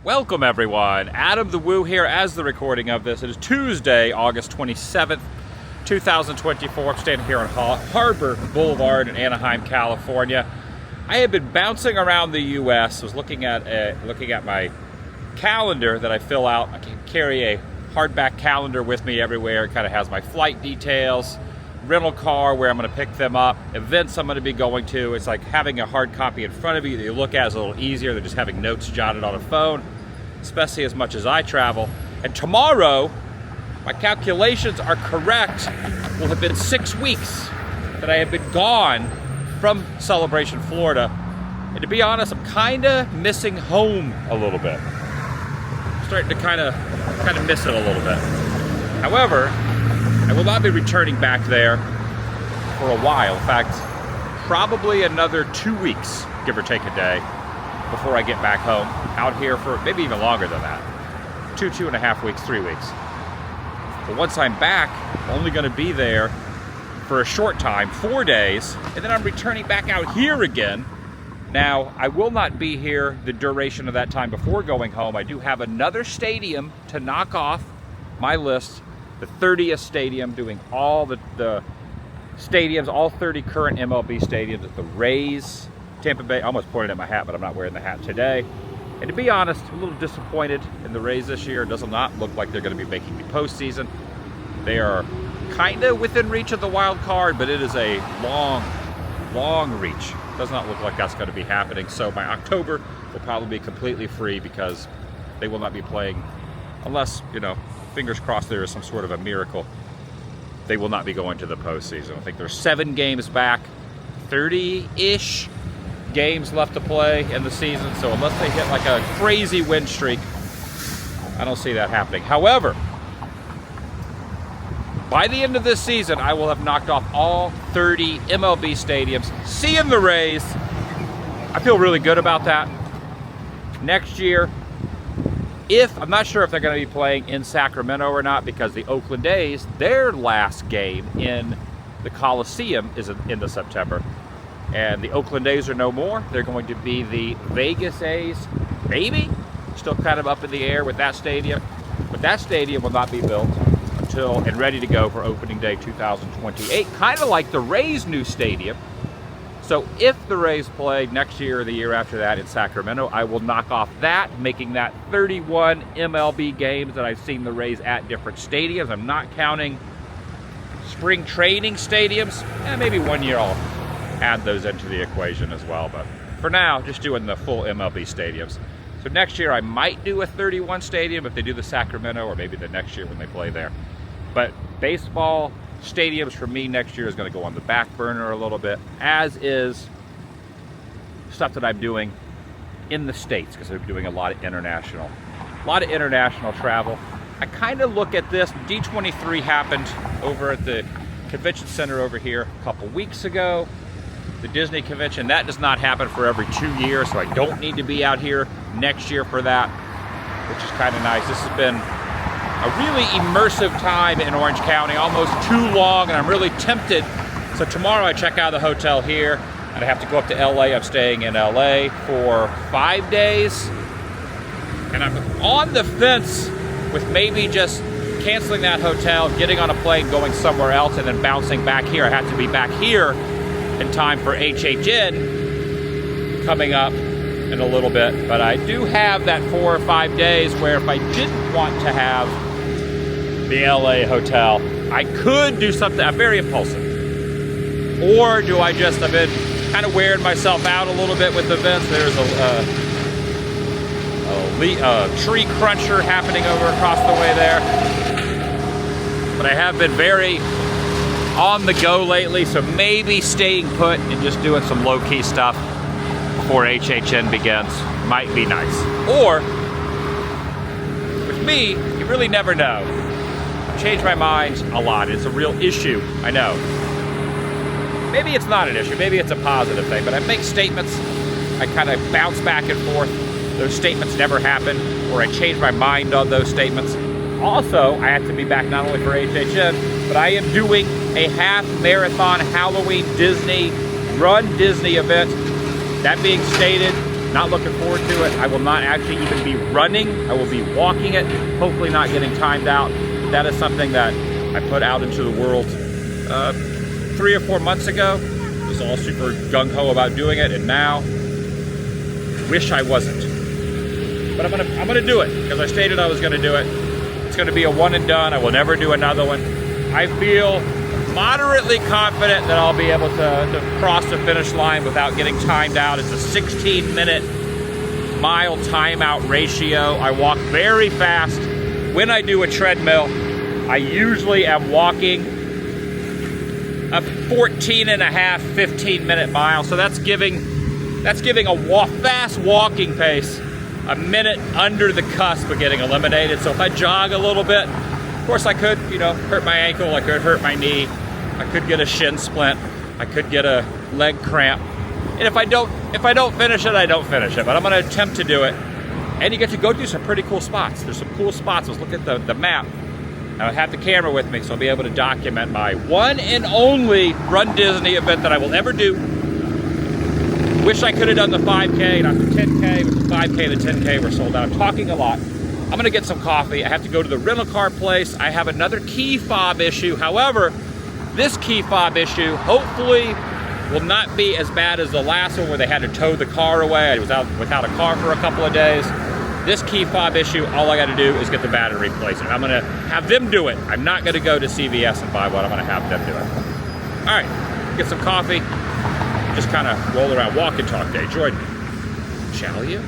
Welcome everyone, Adam the Woo here as the recording of this. It is Tuesday, August 27th, 2024. I'm standing here on Harbor Boulevard in Anaheim, California. I have been bouncing around the U.S. I was looking at my calendar that I fill out. I can carry a hardback calendar with me everywhere. It kind of has my flight details, rental car, where I'm going to pick them up, events I'm going to be going to. It's like having a hard copy in front of you that you look at is a little easier than just having notes jotted on a phone, especially as much as I travel. And tomorrow, my calculations are correct, will have been 6 weeks that I have been gone from Celebration, Florida. And to be honest, I'm kind of missing home a little bit. I'm starting to kind of miss it a little bit. However, I will not be returning back there for a while. In fact, probably another 2 weeks, give or take a day, before I get back home. Out here for maybe even longer than that. 2.5 weeks, 3 weeks. But once I'm back, I'm only going to be there for a short time, 4 days, and then I'm returning back out here again. Now, I will not be here the duration of that time before going home. I do have another stadium to knock off my list. The 30th stadium, doing all the stadiums, all 30 current MLB stadiums at the Rays, Tampa Bay. I almost pointed at my hat, but I'm not wearing the hat today. And to be honest, I'm a little disappointed in the Rays this year. It does not look like they're going to be making the postseason. They are kind of within reach of the wild card, but it is a long reach. Does not look like that's going to be happening. So by October, will probably be completely free because they will not be playing unless, fingers crossed there is some sort of a miracle. They will not be going to the postseason. I think there's 7 games back, 30-ish games left to play in the season. So unless they hit like a crazy win streak, I don't see that happening. However, by the end of this season, I will have knocked off all 30 MLB stadiums, seeing the Rays. I feel really good about that. Next year, I'm not sure if they're going to be playing in Sacramento or not, because the Oakland A's, their last game in the Coliseum is in the September. And the Oakland A's are no more. They're going to be the Vegas A's, maybe? Still kind of up in the air with that stadium. But that stadium will not be built until and ready to go for opening day 2028, kind of like the Rays' new stadium. So if the Rays play next year or the year after that in Sacramento, I will knock off that, making that 31 MLB games that I've seen the Rays at different stadiums. I'm not counting spring training stadiums, and maybe 1 year I'll add those into the equation as well. But for now, just doing the full MLB stadiums. So next year I might do a 31 stadium if they do the Sacramento, or maybe the next year when they play there. But baseball stadiums for me next year is going to go on the back burner a little bit, as is stuff that I'm doing in the States, because I'm doing a lot of international travel. I kind of look at this. D23 happened over at the convention center over here a couple weeks ago. The Disney convention, that does not happen for every 2 years, so I don't need to be out here next year for that, which is kind of nice. This has been a really immersive time in Orange County, almost too long, and I'm really tempted. So tomorrow I check out of the hotel here, and I have to go up to LA. I'm staying in LA for 5 days, and I'm on the fence with maybe just canceling that hotel, getting on a plane, going somewhere else, and then bouncing back here. I have to be back here in time for HHN coming up in a little bit. But I do have that 4 or 5 days where if I didn't want to have the LA hotel, I could do something. I'm very impulsive. Or do I just, I've been kind of wearing myself out a little bit with events. There's a tree cruncher happening over across the way there. But I have been very on the go lately, so maybe staying put and just doing some low-key stuff before HHN begins might be nice. Or, with me, you really never know. I've changed my mind a lot. It's a real issue, I know. Maybe it's not an issue, maybe it's a positive thing, but I make statements, I kind of bounce back and forth. Those statements never happen, or I change my mind on those statements. Also, I have to be back not only for HHN, but I am doing a half marathon Halloween Disney Run Disney event. That being stated, Not looking forward to it. I will not actually even be running. I will be walking it, hopefully not getting timed out. That is something that I put out into the world 3 or 4 months ago. Was all super gung-ho about doing it, and now wish I wasn't. But I'm gonna do it because I stated I was gonna do it. It's gonna be a one and done. I will never do another one. I feel moderately confident that I'll be able to cross the finish line without getting timed out. It's a 16-minute mile timeout ratio. I walk very fast. When I do a treadmill, I usually am walking a 14 and a half, 15-minute mile. So that's giving a fast walking pace a minute under the cusp of getting eliminated. So if I jog a little bit, of course I could, hurt my ankle, I could hurt my knee, I could get a shin splint, I could get a leg cramp. And if I don't finish it, I don't finish it. But I'm gonna attempt to do it. And you get to go do some pretty cool spots. There's some cool spots. Let's look at the map. And I have the camera with me, so I'll be able to document my one and only Run Disney event that I will ever do. Wish I could have done the 5K, not the 10K, but the 5K and the 10K were sold out. I'm talking a lot. I'm gonna get some coffee. I have to go to the rental car place. I have another key fob issue. However, this key fob issue hopefully will not be as bad as the last one where they had to tow the car away. I was out without a car for a couple of days. This key fob issue, all I gotta do is get the battery replaced. I'm gonna have them do it. I'm not gonna go to CVS and buy one. I'm gonna have them do it. All right, get some coffee. Just kind of roll around, walk and talk day. Join me, shall you?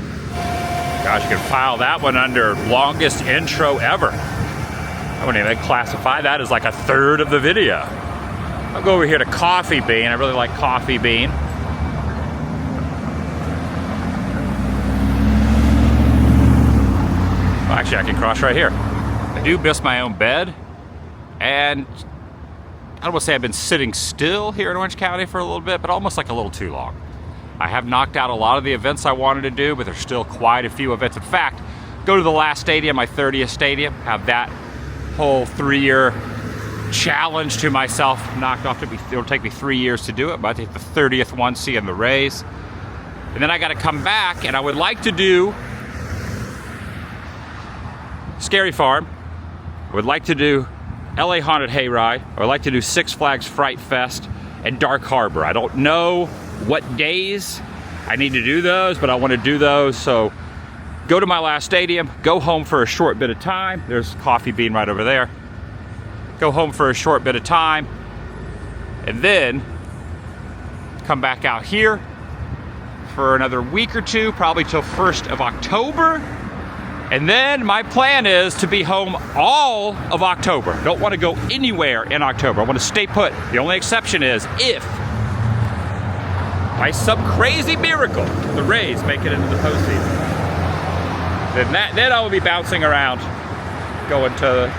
Gosh, you can file that one under longest intro ever. I wouldn't even classify that as like a third of the video. I'll go over here to Coffee Bean. I really like Coffee Bean. Well, actually, I can cross right here. I do miss my own bed, and I don't want to say I've been sitting still here in Orange County for a little bit, but almost like a little too long. I have knocked out a lot of the events I wanted to do, but there's still quite a few events. In fact, go to the last stadium, my 30th stadium, have that whole 3-year challenge to myself knocked off. It'll take me 3 years to do it, but I think the 30th one, seeing the Rays. And then I got to come back, and I would like to do Scary Farm. I would like to do LA Haunted Hayride. I would like to do Six Flags Fright Fest and Dark Harbor. I don't know what days I need to do those, but I want to do those. So go to my last stadium, go home for a short bit of time. There's Coffee Bean right over there. Go home for a short bit of time, and then come back out here for another week or two, probably till 1st of October. And then my plan is to be home all of October. Don't want to go anywhere in October. I want to stay put. The only exception is if, by some crazy miracle, the Rays make it into the postseason. Then I will be bouncing around, going to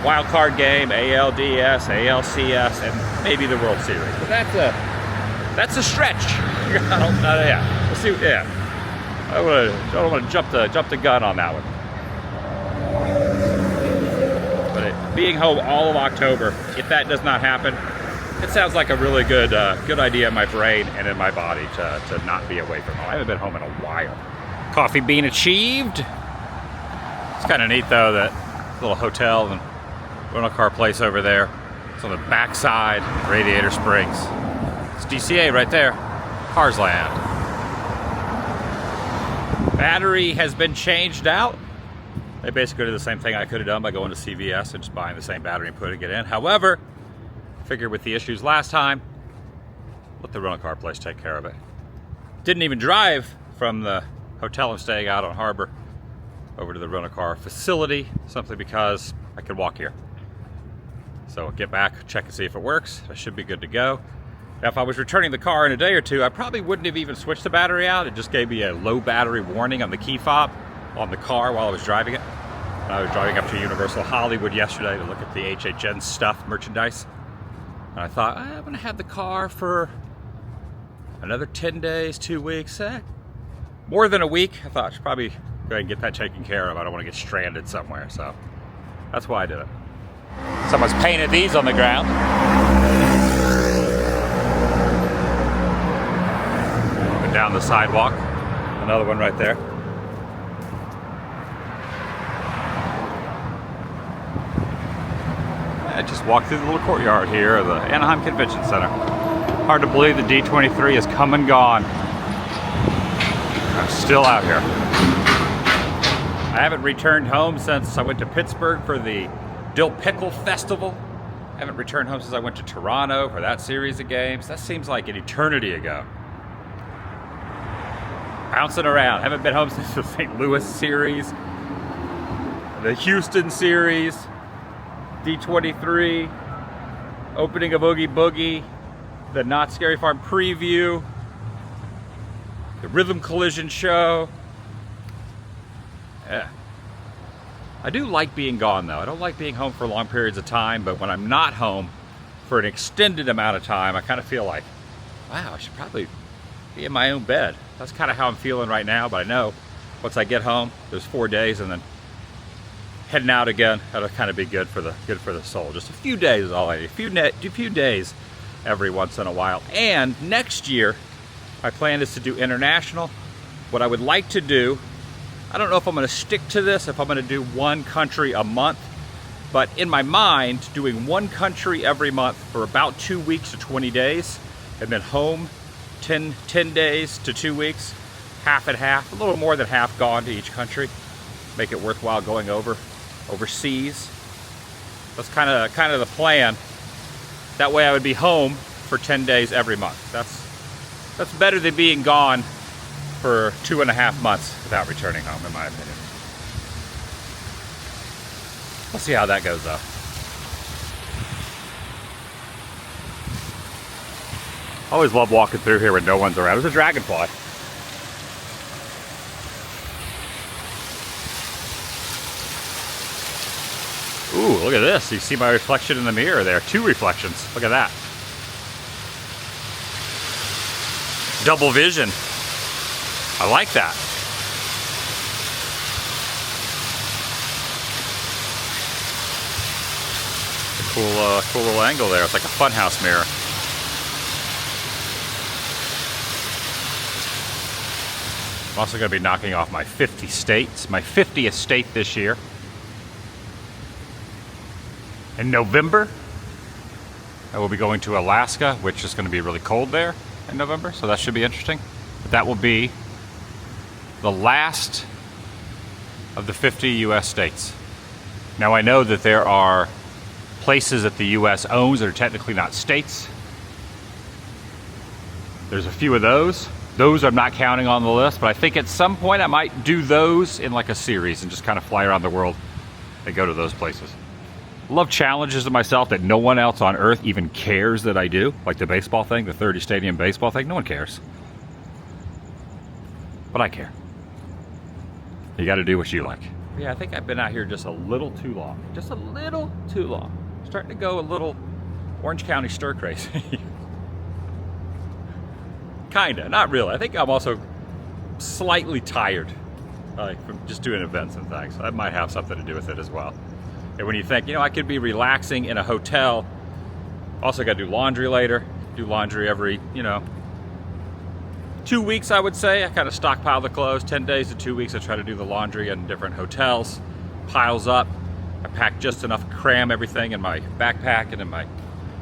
wild card game, ALDS, ALCS, and maybe the World Series. But that's a stretch. Yeah, we'll see. Yeah. I don't want to jump the gun on that one. But being home all of October, if that does not happen, it sounds like a really good idea in my brain and in my body to not be away from home. I haven't been home in a while. Coffee Bean achieved. It's kind of neat though, that little hotel and rental car place over there. It's on the backside, Radiator Springs. It's DCA right there, Cars Land. Battery has been changed out. They basically did the same thing I could have done by going to CVS and just buying the same battery and putting it in. However, figured with the issues last time, let the rental car place take care of it. Didn't even drive from the hotel I'm staying out on Harbor over to the rental car facility, simply because I could walk here. So I'll get back, check and see if it works. I should be good to go. Now, if I was returning the car in a day or two, I probably wouldn't have even switched the battery out. It just gave me a low battery warning on the key fob on the car while I was driving it. And I was driving up to Universal Hollywood yesterday to look at the HHN stuff, merchandise. And I thought, I'm gonna have the car for another 10 days, 2 weeks, more than a week. I thought I should probably go ahead and get that taken care of. I don't want to get stranded somewhere, so that's why I did it. Someone's painted these on the ground. Down the sidewalk. Another one right there. I just walked through the little courtyard here of the Anaheim Convention Center. Hard to believe the D23 is come and gone. I'm still out here. I haven't returned home since I went to Pittsburgh for the Dill Pickle Festival. I haven't returned home since I went to Toronto for that series of games. That seems like an eternity ago. Bouncing around. Haven't been home since the St. Louis series, the Houston series, D23, opening of Oogie Boogie, the Not Scary Farm preview, the Rhythm Collision show. Yeah. I do like being gone though. I don't like being home for long periods of time, but when I'm not home for an extended amount of time, I kind of feel like, wow, I should probably be in my own bed. That's kind of how I'm feeling right now, but I know once I get home, there's 4 days and then heading out again, that'll kind of be good for the soul. Just a few days is all I need. A few days every once in a while. And next year, my plan is to do international. What I would like to do, I don't know if I'm going to stick to this, if I'm going to do one country a month, but in my mind, doing one country every month for about 2 weeks to 20 days, and then home 10 days to 2 weeks, half and half, a little more than half gone to each country. Make it worthwhile going overseas. That's kind of the plan. That way I would be home for 10 days every month. That's better than being gone for 2.5 months without returning home, in my opinion. We'll see how that goes though. I always love walking through here when no one's around. There's a dragonfly. Ooh, look at this. You see my reflection in the mirror there. 2 reflections. Look at that. Double vision. I like that. Cool little angle there. It's like a funhouse mirror. I'm also going to be knocking off my 50 states. My 50th state this year. In November, I will be going to Alaska, which is going to be really cold there in November, so that should be interesting. But that will be the last of the 50 U.S. states. Now I know that there are places that the U.S. owns that are technically not states. There's a few of those. Those I'm not counting on the list, but I think at some point I might do those in like a series and just kind of fly around the world and go to those places. Love challenges to myself that no one else on earth even cares that I do. Like the baseball thing, the 30 stadium baseball thing, no one cares. But I care. You gotta do what you like. Yeah, I think I've been out here just a little too long. Just a little too long. Starting to go a little Orange County stir crazy. Kinda, not really. I think I'm also slightly tired from just doing events and things. That might have something to do with it as well. And when you think, I could be relaxing in a hotel, also got to do laundry later. Do laundry every, 2 weeks, I would say. I kind of stockpile the clothes. 10 days to 2 weeks, I try to do the laundry in different hotels. Piles up. I pack just enough to cram everything in my backpack and in my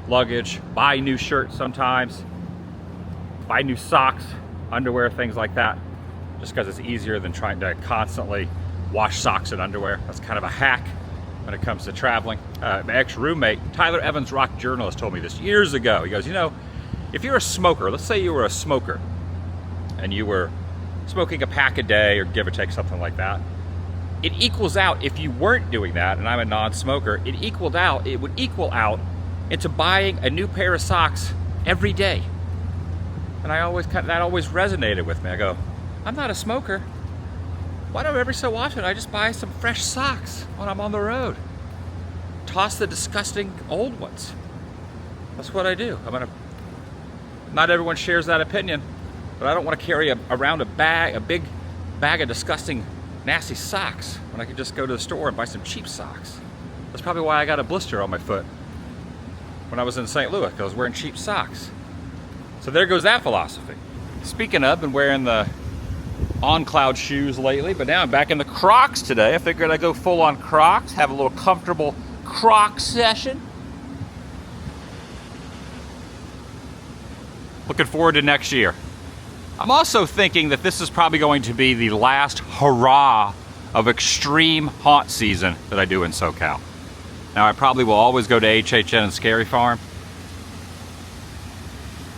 luggage. Buy new shirts sometimes. Buy new socks, underwear, things like that. Just because it's easier than trying to constantly wash socks and underwear. That's kind of a hack when it comes to traveling. My ex-roommate, Tyler Evans, rock journalist, told me this years ago. He goes, if you're a smoker, let's say you were a smoker, and you were smoking a pack a day, or give or take something like that, it equals out, if you weren't doing that, and I'm a non-smoker, it would equal out into buying a new pair of socks every day. And that always resonated with me. I go, I'm not a smoker. Why don't every so often I just buy some fresh socks when I'm on the road? Toss the disgusting old ones. That's what I do. Not everyone shares that opinion, but I don't want to carry around a big bag of disgusting, nasty socks when I could just go to the store and buy some cheap socks. That's probably why I got a blister on my foot when I was in St. Louis, because I was wearing cheap socks. So there goes that philosophy. Speaking of, been wearing the on-cloud shoes lately, but now I'm back in the Crocs today. I figured I'd go full on Crocs, have a little comfortable Croc session. Looking forward to next year. I'm also thinking that this is probably going to be the last hurrah of extreme haunt season that I do in SoCal. Now, I probably will always go to HHN and Scary Farm,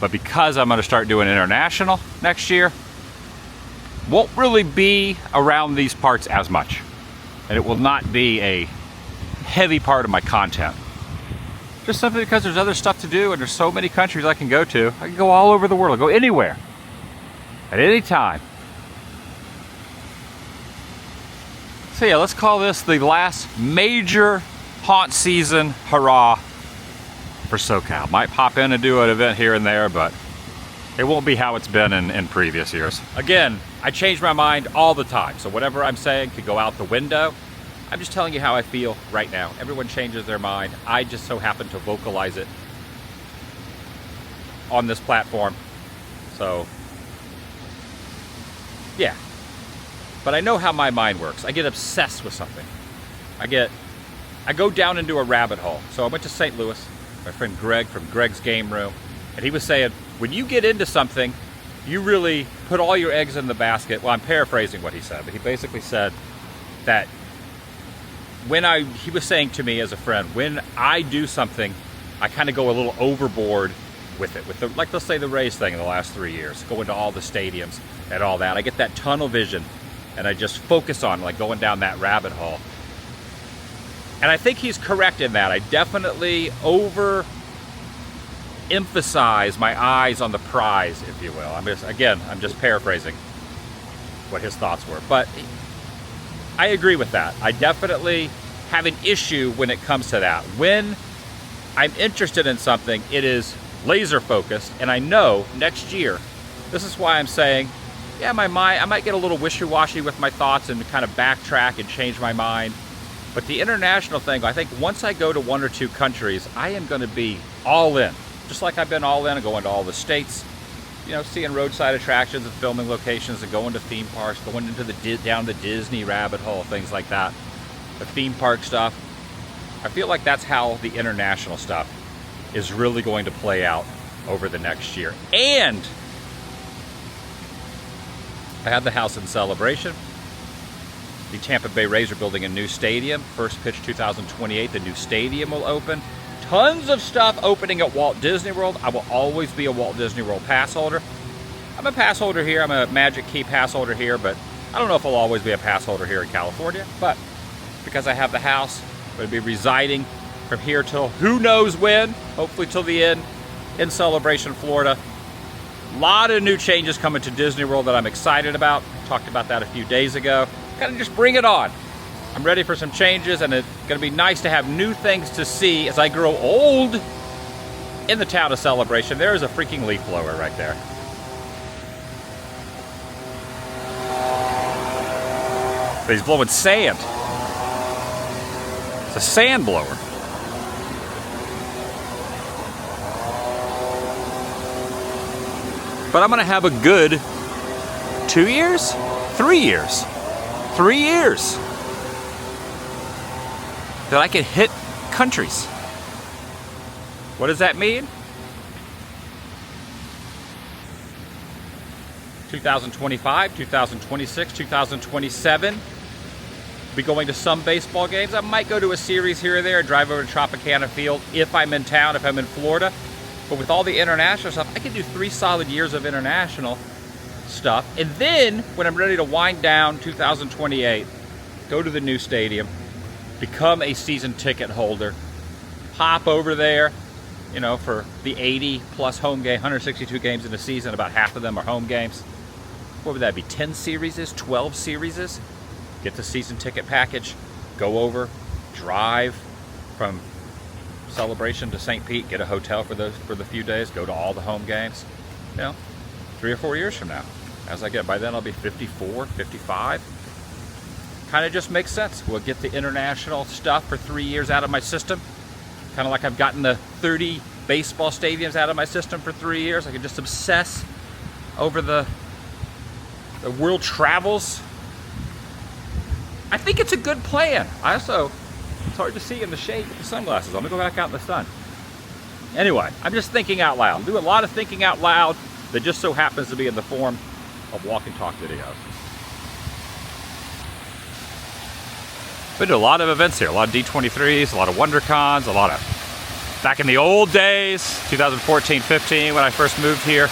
but because I'm going to start doing international next year, won't really be around these parts as much, and it will not be a heavy part of my content. Just simply because there's other stuff to do and there's so many countries I can go to. I can go all over the world, go anywhere, at any time. So yeah, let's call this the last major haunt season hurrah for SoCal. Might pop in and do an event here and there, but it won't be how it's been in previous years. Again, I change my mind all the time, so whatever I'm saying could go out the window. I'm just telling you how I feel right now. Everyone changes their mind. I just so happen to vocalize it on this platform. So, yeah. But I know how my mind works. I get obsessed with something. I go down into a rabbit hole. So I went to St. Louis, my friend Greg from Greg's Game Room, and he was saying, when you get into something, you really put all your eggs in the basket. Well, I'm paraphrasing what he said, but he basically said that he was saying to me as a friend, when I do something, I kind of go a little overboard with it. Like, let's say the Rays thing in the last 3 years, going to all the stadiums and all that. I get that tunnel vision, and I just focus on like going down that rabbit hole. And I think he's correct in that. I definitely emphasize my eyes on the prize, if you will. I'm just paraphrasing what his thoughts were. But I agree with that. I definitely have an issue when it comes to that. When I'm interested in something, it is laser focused, and I know next year, this is why I'm saying, yeah, my mind, I might get a little wishy-washy with my thoughts and kind of backtrack and change my mind. But the international thing, I think once I go to 1 or 2 countries, I am going to be all in. Just like I've been all in and going to all the states, seeing roadside attractions and filming locations and going to theme parks, going into down the Disney rabbit hole, things like that. The theme park stuff. I feel like that's how the international stuff is really going to play out over the next year. And I had the house in celebration. The Tampa Bay Rays are building a new stadium. First pitch 2028, the new stadium will open. Tons of stuff opening at Walt Disney World. I will always be a Walt Disney World pass holder. I'm a pass holder here. I'm a Magic Key pass holder here, but I don't know if I'll always be a pass holder here in California. But because I have the house, I'm going to be residing from here till who knows when, hopefully till the end, in Celebration, Florida. A lot of new changes coming to Disney World that I'm excited about. Talked about that a few days ago. Kind of just bring it on. I'm ready for some changes, and it's going to be nice to have new things to see as I grow old in the town of Celebration. There is a freaking leaf blower right there. But he's blowing sand. It's a sand blower. But I'm going to have a good 2 years? 3 years. 3 years. That I can hit countries. What does that mean? 2025, 2026, 2027. Be going to some baseball games. I might go to a series here or there, drive over to Tropicana Field if I'm in town, if I'm in Florida. But with all the international stuff, I can do 3 solid years of international stuff. And then, when I'm ready to wind down 2028, go to the new stadium, become a season ticket holder, pop over there, for the 80 plus home game, 162 games in a season, about half of them are home games. What would that be, 10 series, 12 series? Get the season ticket package, go over, drive from Celebration to St. Pete, get a hotel for the few days, go to all the home games. 3 or 4 years from now, by then I'll be 54, 55. Kind of just makes sense. We'll get the international stuff for 3 years out of my system. Kind of like I've gotten the 30 baseball stadiums out of my system for 3 years. I can just obsess over the the world travels. I think it's a good plan. It's hard to see in the shade with the sunglasses. I'm gonna go back out in the sun. Anyway, I'm just thinking out loud. I'm doing a lot of thinking out loud that just so happens to be in the form of walk and talk videos. Been to a lot of events here, a lot of D23s, a lot of WonderCons, a lot of, back in the old days, 2014-15 when I first moved here.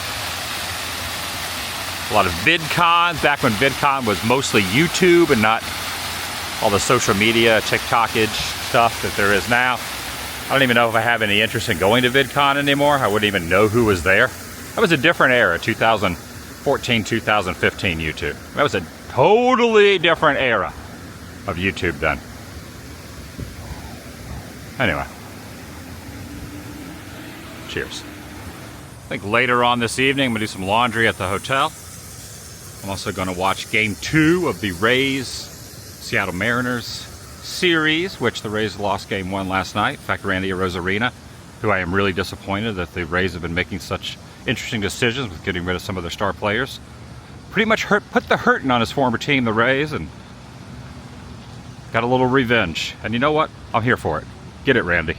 A lot of VidCons, back when VidCon was mostly YouTube and not all the social media, TikTokage stuff that there is now. I don't even know if I have any interest in going to VidCon anymore. I wouldn't even know who was there. That was a different era, 2014, 2015 YouTube. That was a totally different era of YouTube then. Anyway. Cheers. I think later on this evening I'm gonna do some laundry at the hotel. I'm also gonna watch game 2 of the Rays Seattle Mariners series, which the Rays lost game 1 last night. In fact, Randy Arozarena, who I am really disappointed that the Rays have been making such interesting decisions with getting rid of some of their star players. Pretty much put the hurting on his former team, the Rays, and got a little revenge. And you know what? I'm here for it. Get it, Randy.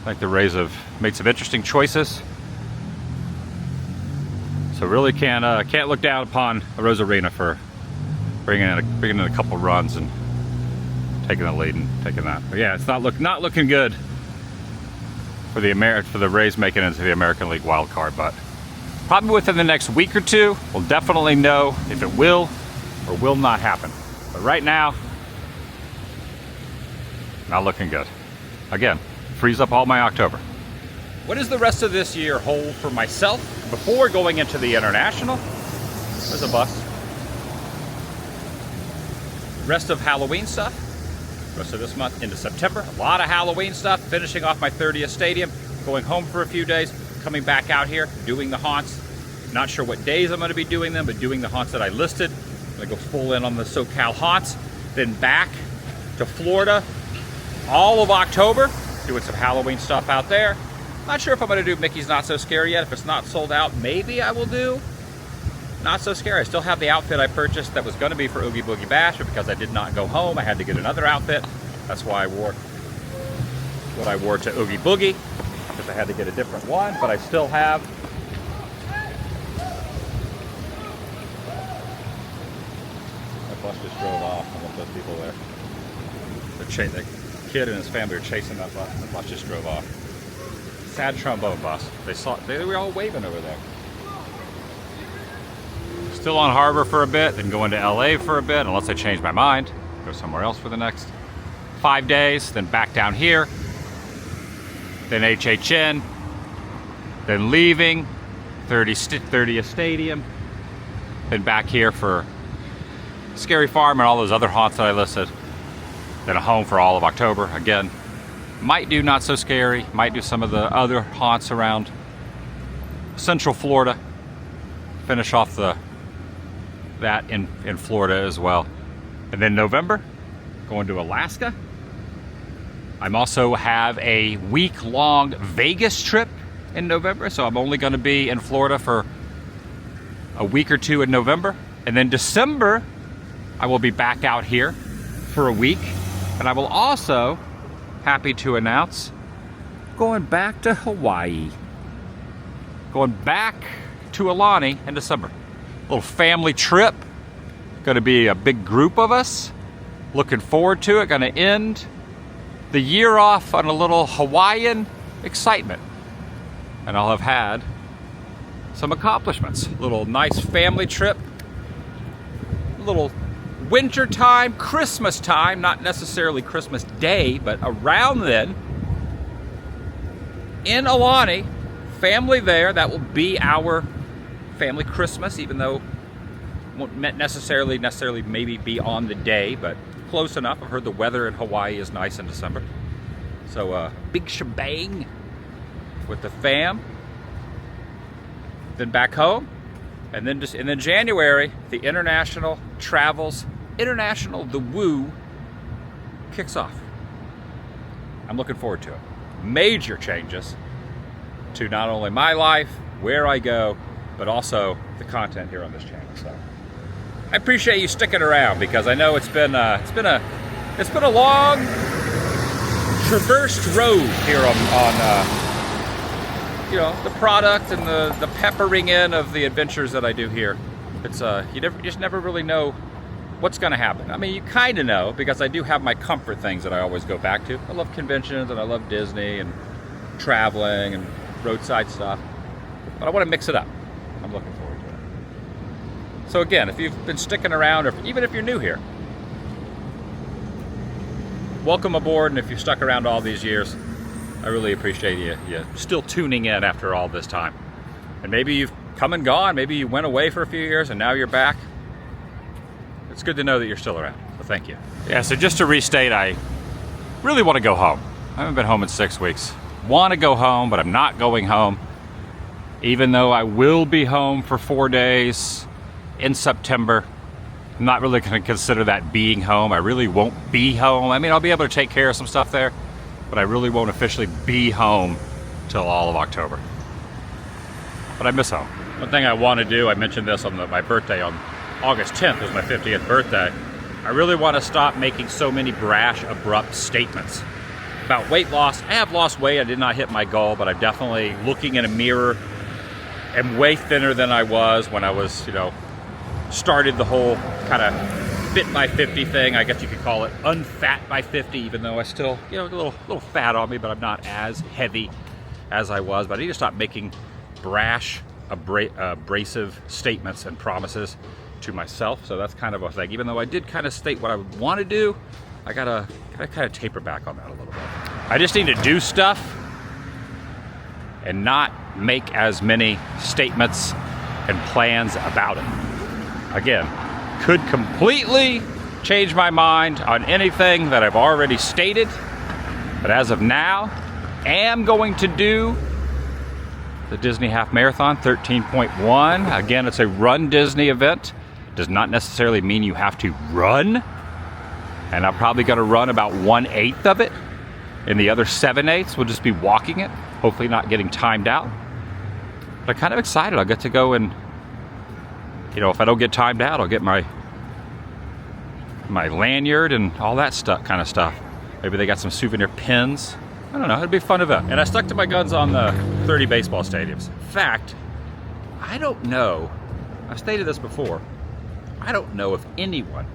I think the Rays have made some interesting choices. So really can't look down upon Arozarena for bringing in a couple runs and taking the lead and taking that. But yeah, it's not looking good for the Rays making it into the American League wild card. But probably within the next week or two, we'll definitely know if it will or will not happen. But right now, not looking good. Again, freeze up all my October. What does the rest of this year hold for myself before going into the International? There's a bus. Rest of Halloween stuff. Rest of this month into September. A lot of Halloween stuff. Finishing off my 30th stadium. Going home for a few days. Coming back out here. Doing the haunts. Not sure what days I'm going to be doing them, but doing the haunts that I listed. I'm going to go full in on the SoCal haunts. Then back to Florida. All of October. Doing some Halloween stuff out there. Not sure if I'm going to do Mickey's Not So Scary yet. If it's not sold out, maybe I will do Not So Scary. I still have the outfit I purchased that was going to be for Oogie Boogie Bash, but because I did not go home, I had to get another outfit. That's why I wore what I wore to Oogie Boogie, because I had to get a different one, but I still have my bus just drove off. I want those people there. The kid and his family are chasing that bus. The bus just drove off. Sad trombone bus. They were all waving over there. Still on Harbor for a bit, then going to LA for a bit, unless I change my mind. Go somewhere else for the next 5 days, then back down here, then HHN, then leaving, 30th Stadium, then back here for Scary Farm and all those other haunts that I listed, then a home for all of October. Again, might do Not So Scary, might do some of the other haunts around Central Florida, finish off that in Florida as well. And then November, going to Alaska. I'm also have a week-long Vegas trip in November, so I'm only going to be in Florida for a week or two in November. And then December, I will be back out here for a week. And I will also, happy to announce, going back to Hawaii. Going back to Alani in December. Little family trip. Going to be a big group of us. Looking forward to it. Going to end the year off on a little Hawaiian excitement. And I'll have had some accomplishments. Little nice family trip. Little winter time, Christmas time, not necessarily Christmas Day, but around then. In Alani, family there. That will be our family Christmas, even though won't necessarily maybe be on the day, but close enough. I've heard the weather in Hawaii is nice in December. So big shebang with the fam. Then back home. And then January, the international travels, TheDailyWoo kicks off. I'm looking forward to it. Major changes to not only my life, where I go, but also the content here on this channel. So I appreciate you sticking around, because I know it's been a long traversed road here on you know, the product and the peppering in of the adventures that I do here. It's you just never really know what's going to happen. I mean, you kind of know, because I do have my comfort things that I always go back to. I love conventions, and I love Disney and traveling and roadside stuff, but I want to mix it up. I'm looking forward to it. So again, if you've been sticking around, or even if you're new here, welcome aboard. And if you've stuck around all these years, I really appreciate you still tuning in after all this time. And maybe you've come and gone, maybe you went away for a few years and now you're back. It's good to know that you're still around, so thank you. Yeah, so just to restate, I really want to go home. I haven't been home in 6 weeks. Want to go home, but I'm not going home. Even though I will be home for 4 days in September, I'm not really going to consider that being home. I really won't be home. I mean, I'll be able to take care of some stuff there, but I really won't officially be home till all of October. But I miss home. One thing I want to do, I mentioned this on my birthday on August 10th, was my 50th birthday. I really want to stop making so many brash, abrupt statements about weight loss. I have lost weight. I did not hit my goal, but I'm definitely looking in a mirror. I'm way thinner than I was when I was, you know, started the whole kind of fit by 50 thing. I guess you could call it unfat by 50, even though I still, you know, a little fat on me, but I'm not as heavy as I was. But I need to stop making brash, abrasive statements and promises to myself. So that's kind of a thing. Even though I did kind of state what I would want to do, I gotta kind of taper back on that a little bit. I just need to do stuff and not make as many statements and plans about it. Again, could completely change my mind on anything that I've already stated, but as of now, am going to do the Disney Half Marathon 13.1. Again, it's a Run Disney event. Does not necessarily mean you have to run. And I'm probably going to run about 1/8 of it. And the other 7/8 will just be walking it. Hopefully not getting timed out. But I'm kind of excited. I'll get to go and, you know, if I don't get timed out, I'll get my lanyard and all that kind of stuff. Maybe they got some souvenir pins. I don't know, it'd be a fun event. And I stuck to my guns on the 30 baseball stadiums. In fact, I don't know, I've stated this before, I don't know if anyone,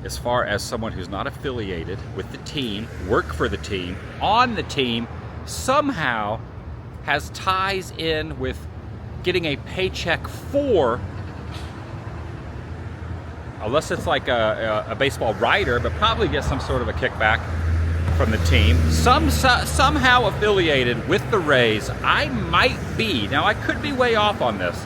as far as someone who's not affiliated with the team, work for the team, on the team, somehow has ties in with getting a paycheck for, unless it's like a baseball writer, but probably get some sort of a kickback from the team, somehow affiliated with the Rays. I might be, now I could be way off on this,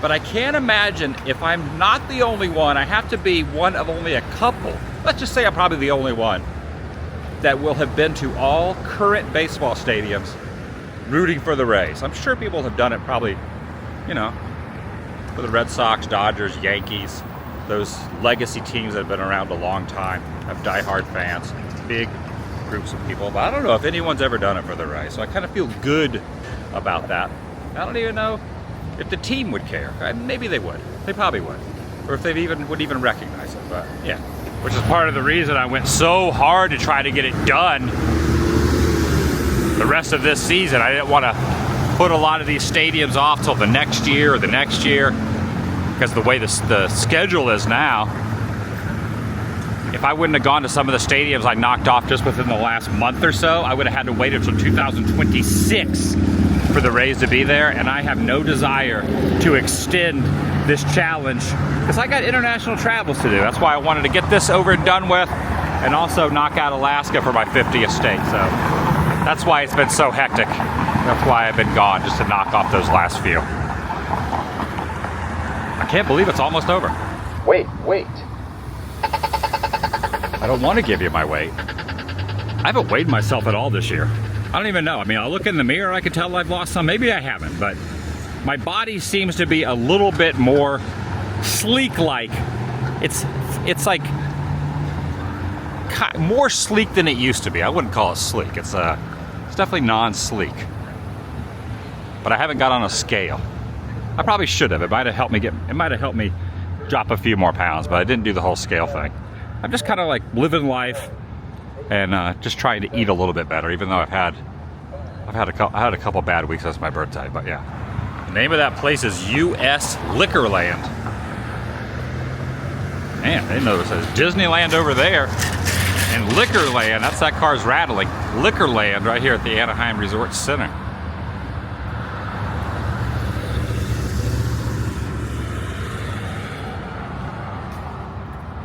but I can't imagine if I'm not the only one, I have to be one of only a couple. Let's just say I'm probably the only one that will have been to all current baseball stadiums rooting for the Rays. I'm sure people have done it probably, you know, for the Red Sox, Dodgers, Yankees, those legacy teams that have been around a long time, have diehard fans, big groups of people, but I don't know if anyone's ever done it for the Rays, so I kind of feel good about that. I don't even know if the team would care. Maybe they would. They probably would. Or if they would even recognize it, but yeah. Which is part of the reason I went so hard to try to get it done the rest of this season. I didn't want to put a lot of these stadiums off till the next year or the next year, because the way the schedule is now, if I wouldn't have gone to some of the stadiums I knocked off just within the last month or so, I would have had to wait until 2026 for the Rays to be there, and I have no desire to extend this challenge because I got international travels to do. That's why I wanted to get this over and done with, and also knock out Alaska for my 50th state. So that's why it's been so hectic. That's why I've been gone, just to knock off those last few. I can't believe it's almost over. Wait. I don't want to give you my weight. I haven't weighed myself at all this year. I don't even know. I mean, I'll look in the mirror, I can tell I've lost some. Maybe I haven't, but my body seems to be a little bit more sleek-like. It's like more sleek than it used to be. I wouldn't call it sleek. It's definitely non-sleek. But I haven't got on a scale. I probably should have. It might have helped me drop a few more pounds, but I didn't do the whole scale thing. I'm just kind of like living life and just trying to eat a little bit better, even though I had a couple bad weeks since my birthday. But yeah, the name of that place is U.S. Liquorland. Man, I didn't know it says Disneyland over there and Liquorland. That's that car's rattling. Liquorland right here at the Anaheim Resort Center.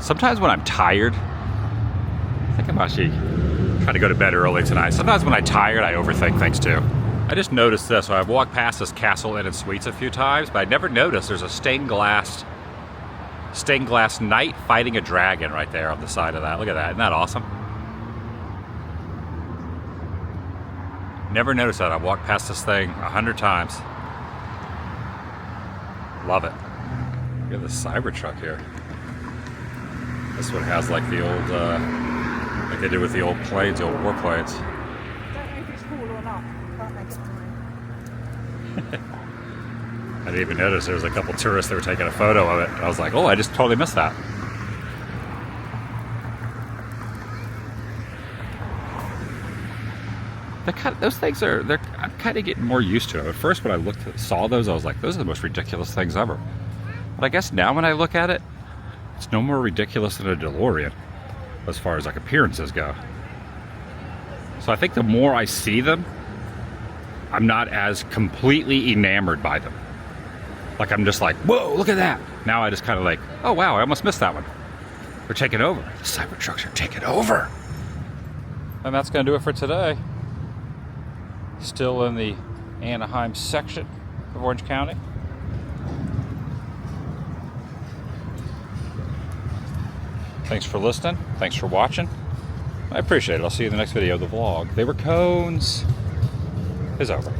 Sometimes when I'm tired, I think I'm actually trying to go to bed early tonight. Sometimes when I'm tired, I overthink things too. I just noticed this. So I've walked past this Castle Inn and Suites a few times, but I never noticed there's a stained glass knight fighting a dragon right there on the side of that. Look at that. Isn't that awesome? Never noticed that. I've walked past this thing 100 times. Love it. Look at this Cybertruck here. This one has like the old, like they did with the old planes, the old warplanes. I don't know if it's cool or not. Can't make it on I didn't even notice there was a couple tourists that were taking a photo of it. I was like, oh, I just totally missed that. Those things I'm kind of getting more used to them. At first when I saw those, I was like, those are the most ridiculous things ever. But I guess now when I look at it, it's no more ridiculous than a DeLorean as far as like appearances go. So I think the more I see them, I'm not as completely enamored by them. Like I'm just like, whoa, look at that. Now I just kind of like, oh wow, I almost missed that one. They're taking over. The Cybertrucks are taking over. And that's going to do it for today. Still in the Anaheim section of Orange County. Thanks for listening. Thanks for watching. I appreciate it. I'll see you in the next video of the vlog. They were cones. Is over.